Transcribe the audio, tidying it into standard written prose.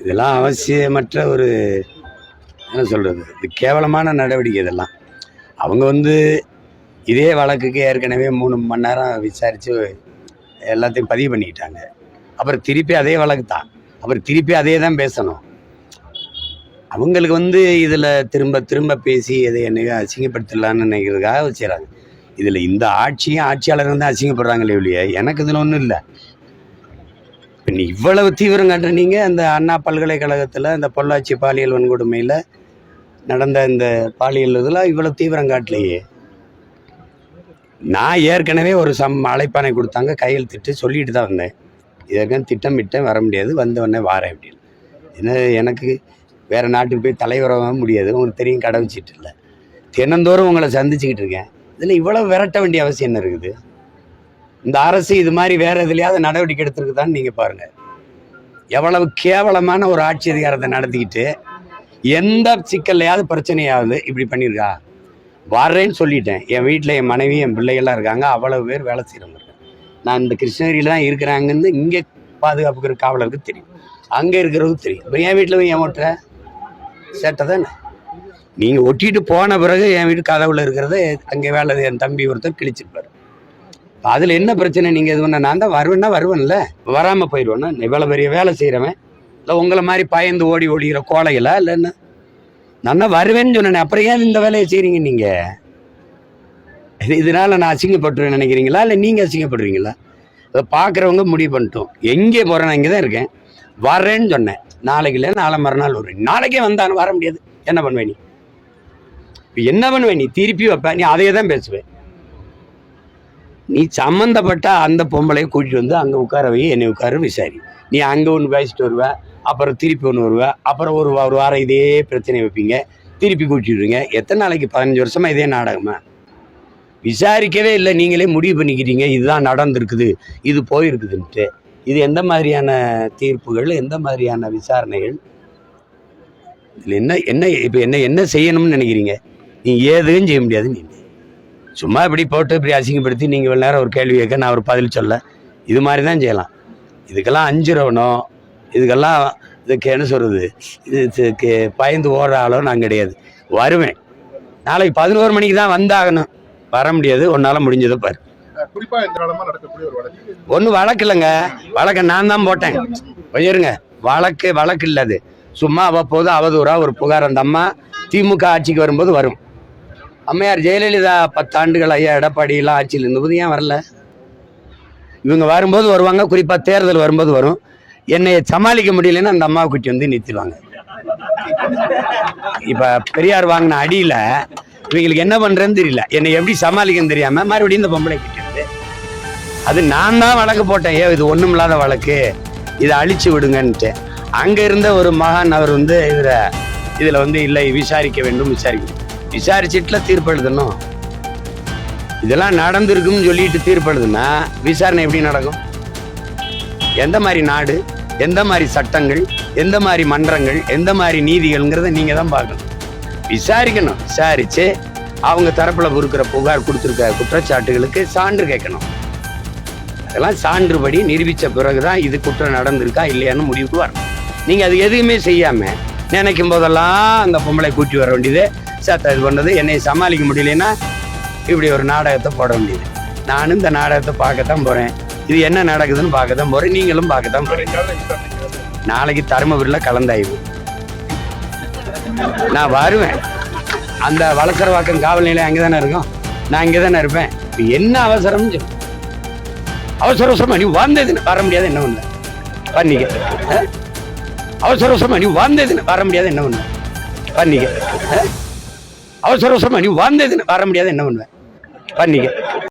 இதெல்லாம் அவசியமற்ற ஒரு என்ன சொல்கிறது, இது கேவலமான நடவடிக்கை. இதெல்லாம் அவங்க இதே வழக்குக்கு ஏற்கனவே 3 மணி நேரம் விசாரித்து எல்லாத்தையும் பதிவு பண்ணிக்கிட்டாங்க. அப்புறம் திருப்பி அதே வழக்கு தான், அப்புறம் திருப்பி அதே தான் பேசணும். அவங்களுக்கு இதில் திரும்ப திரும்ப பேசி இதை என்னைக்கு அசிங்கப்படுத்தலான்னு நினைக்கிறதுக்காக வச்சுக்கிறாங்க. இதில் இந்த ஆட்சியாளர் அசிங்கப்படுறாங்களே இல்லையா, எனக்கு இதில் ஒன்றும் இல்லை. இப்போ நீ இவ்வளவு தீவிரம் காட்டுறீங்க, அந்த அண்ணா பல்கலைக்கழகத்தில் இந்த பொள்ளாச்சி பாலியல் வன்கொடுமையில் நடந்த இந்த பாலியல் இதில் இவ்வளோ தீவிரம் காட்டலையே. நான் ஏற்கனவே ஒரு அழைப்பானை கொடுத்தாங்க, கையெழுத்திட்டு சொல்லிட்டு தான் வந்தேன். இதற்கான திட்டமிட்டேன், வர முடியாது, வந்தவொடனே வாரேன் அப்படின்னு. ஏன்னா எனக்கு வேறு நாட்டுக்கு போய் தலைவராக முடியாது, உங்களுக்கு தெரியும், கடை வச்சிட்டு இல்லை. தினந்தோறும் உங்களை சந்திச்சுக்கிட்டு இருக்கேன். இதில் இவ்வளோ விரட்ட வேண்டிய அவசியம் என்ன இருக்குது? இந்த அரசு இது மாதிரி வேறு எதுலையாவது நடவடிக்கை எடுத்துருக்குதான்னு நீங்கள் பாருங்கள். எவ்வளவு கேவலமான ஒரு ஆட்சி அதிகாரத்தை நடத்திக்கிட்டு எந்த சிக்கல்லையாவது பிரச்சனையாவது இப்படி பண்ணியிருக்கா? வர்றேன்னு சொல்லிட்டேன். என் வீட்டில் என் மனைவி என் பிள்ளைகள்லாம் இருக்காங்க, அவ்வளவு பேர் வேலை செய்கிறவங்க இருக்கேன். நான் இந்த கிருஷ்ணகிரியில் தான் இருக்கிறாங்கன்னு இங்கே பாதுகாப்புக்கிற காவலருக்கு தெரியும், அங்கே இருக்கிறவங்களுக்கு தெரியும். இப்போ என் வீட்டில் போய் ஏன் ஓட்டுற சேட்டை தானே. நீங்கள் ஒட்டிட்டு போன பிறகு என் வீட்டு கதவுல இருக்கிறத அங்கே வேலை என் தம்பி ஒருத்தர் கிழிச்சிருப்பார். அதில் என்ன பிரச்சனை? நீங்கள் இது பண்ண நான் தான் வருவேன்னா வருவேன்ல, வராமல் போயிடுவேன்னா இவ்வளோ பெரிய வேலை செய்கிறவன் இல்லை உங்களை மாதிரி பயந்து ஓடுகிற கோலைகளா இல்லை என்ன? நான் தான் வருவேன்னு சொன்னேன், அப்புறம் ஏன் இந்த வேலையை செய்கிறீங்க நீங்கள்? இதனால் நான் அசிங்கப்பட்டுருவேன் நினைக்கிறீங்களா இல்லை நீங்கள் அசிங்கப்படுறீங்களா? அதை பார்க்குறவங்க முடிவு பண்ணிட்டோம். எங்கே போகிறேன், நான் இங்கே தான் இருக்கேன், வரேன்னு சொன்னேன். நாளைக்கு இல்லை, நாளை மறுநாள் வருவேன். நாளைக்கே வந்தாலும் வர முடியாது, என்ன பண்ணுவேன் நீ? இப்போ என்ன பண்ணுவேன் நீ? திருப்பி வைப்பேன், நீ அதையே தான் பேசுவேன். நீ சம்மந்தப்பட்ட அந்த பொம்பளையை கூட்டிகிட்டு அங்கே உட்கார வை, என்னை உட்கார விசாரி. நீ அங்கே ஒன்று பேசிட்டு வருவேன், அப்புறம் திருப்பி ஒன்று வருவேன், அப்புறம் ஒரு வாரம் இதே பிரச்சனை வைப்பீங்க, திருப்பி கூட்டிடுவீங்க. எத்தனை நாளைக்கு? 15 வருஷமாக இதே நாடகமா? விசாரிக்கவே இல்லை, நீங்களே முடிவு பண்ணிக்கிறீங்க இதுதான் நடந்திருக்குது, இது போயிருக்குதுன்ட்டு. இது எந்த மாதிரியான தீர்ப்புகள், எந்த மாதிரியான விசாரணைகள்? இதில் என்ன இப்போ என்ன செய்யணும்னு நினைக்கிறீங்க? நீங்கள் ஏதும் செய்ய முடியாது. நீங்கள் சும்மா இப்படி போட்டு இப்படி அசிங்கப்படுத்தி நீங்கள் இவ்வளோ நேரம் ஒரு கேள்வி கேட்க நான் ஒரு பதில் சொல்ல, இது மாதிரி தான் செய்யலாம். இதுக்கெல்லாம் அஞ்சுறவனோ, இதுக்கு என்ன சொல்கிறது, இதுக்கு பயந்து ஓடுற ஆளோ நான் கிடையாது. வருவேன், நாளைக்கு 11 மணிக்கு தான் வந்தாகணும், வர முடியாது, ஒன்றால் முடிஞ்சதை பாரு. ஒன்றும் வழக்கு இல்லைங்க, வழக்கை நான் தான் போட்டேன். போயிருங்க, வழக்கு இல்லை, அது சும்மா அவ்வப்போது அவதூறா ஒரு புகார். அந்த அம்மா திமுக ஆட்சிக்கு வரும்போது வரும். அம்மையார் ஜெயலலிதா 10 ஆண்டுகள் ஐயா எடப்பாடியெல்லாம் ஆட்சியில் இருந்தபோது ஏன் வரல? இவங்க வரும்போது வருவாங்க, குறிப்பாக தேர்தல் வரும்போது வரும். என்னை சமாளிக்க முடியலன்னு அந்த அம்மாவை கூட்டி நிறுத்திடுவாங்க. இப்போ பெரியார் வாங்கின அடியில் இவங்களுக்கு என்ன பண்ணுறேன்னு தெரியல, என்னை எப்படி சமாளிக்கன்னு தெரியாமல் மறுபடியும் இந்த பொம்பளை கிட்டே அது நான் தான் வழக்கு போட்டேன். இது ஒன்றும் இல்லாத வழக்கு, இதை அழிச்சு விடுங்கன்ட்டு. அங்கே இருந்த ஒரு மகான் அவர் இதில் இல்லை, விசாரிக்க வேண்டும், விசாரிச்சுட்டுல தீர்ப்பு எழுதணும். இதெல்லாம் நடந்திருக்குன்னு சொல்லிட்டு தீர்ப்பு எழுதுனா விசாரணை எப்படி நடக்கும்? எந்த மாதிரி நாடு, எந்த மாதிரி சட்டங்கள், எந்த மாதிரி மன்றங்கள், எந்த மாதிரி நீதிகள்ங்கிறத நீங்கள் தான் பார்க்கணும். விசாரிக்கணும், விசாரித்து அவங்க தரப்பில் கொடுக்குற புகார், கொடுத்துருக்க குற்றச்சாட்டுகளுக்கு சான்று கேட்கணும். அதெல்லாம் சான்றுபடி நிரூபித்த பிறகு தான் இது குற்றம் நடந்திருக்கா இல்லையான்னு முடிவுக்கு வரணும். நீங்கள் அது எதுவுமே செய்யாமல் நினைக்கும் போதெல்லாம் அந்த பொம்பளை கூட்டி வர வேண்டியது, இது பண்ணுறது. என்னை சமாளிக்க முடியலன்னா இப்படி ஒரு நாடகத்தை போட வேண்டியது. நானும் இந்த நாடகத்தை பார்க்கத்தான் போகிறேன், இது என்ன நடக்குதுன்னு பார்க்கத்தான் போகிறேன், நீங்களும் பார்க்கத்தான் போகிறீங்க. நாளைக்கு தருமபுரியில் கலந்தாய்வு, நான் வருவேன். அந்த வளசரவாக்கம் காவல் நிலையம் அங்கே தானே இருக்கும், நான் இங்கே தானே இருப்பேன். இப்போ என்ன அவசரம்னு சொல்லு. அவசரமா நீ வந்ததுன்னு வர முடியாது, என்ன பண்ண பண்ணிக்க. அவசரமா நீ வந்ததுன்னு வர முடியாது, என்ன பண்ண பண்ணிக்க. அவசரமா நீ வந்ததுன்னு வர முடியாது, என்ன பண்ணுவேன் பண்ணிக்க.